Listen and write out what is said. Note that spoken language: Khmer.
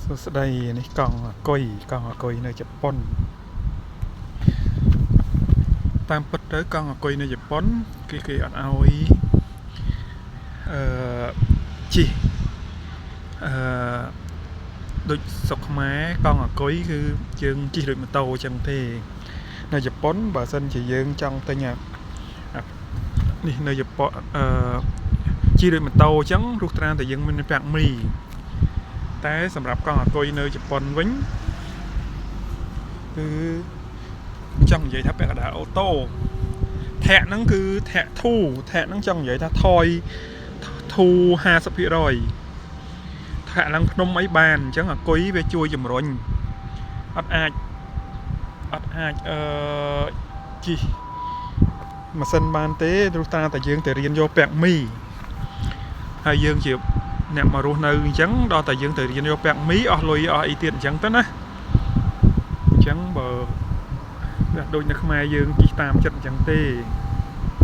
សួស្តីនេះកង់អគុយនៅជប៉ុនតាមពិតទៅកង់អគុយនៅជប៉ុនគេអត់ឲ្យជិះដូចស្រុកខ្មែរកង់អគុយគឺយើងជិះដូចម៉ូតូអញ្ចឹងទេនៅជប៉ុនបើសិនជាយើងចង់ទិញនេះនៅជប៉ុនជិះដូចម៉ូតូអញ្ចឹងរុះត្រាតែយើងមានប្រាក់មីតែសម្រាប់កង់អគុយនៅជប៉ុនវិញគឺចង់និយាយថាពាក់កណ្ដាលអូតូធាក់ហ្នឹងគឺធាក់ធូហ្នឹងចង់និយាយថាថយធូ 50% ធាក់ឡើងភ្នំអីបានអញ្ចឹងអគុយវាជួយជំរុញអត់អាចជិះម៉ាស៊ីនបានទេព្រោះតែយើងទៅរៀនយកពាក់មីហើយយើងជាអ្នកមករស់នៅអញ្ចឹងដល់តែយើងទៅរៀនយកពាក់មីអស់លុយអស់អីទៀតអញ្ចឹងទៅណាអញ្ចឹងបើដូចនៅខ្មែរយើងជិះតាមចិត្តអញ្ចឹងទេ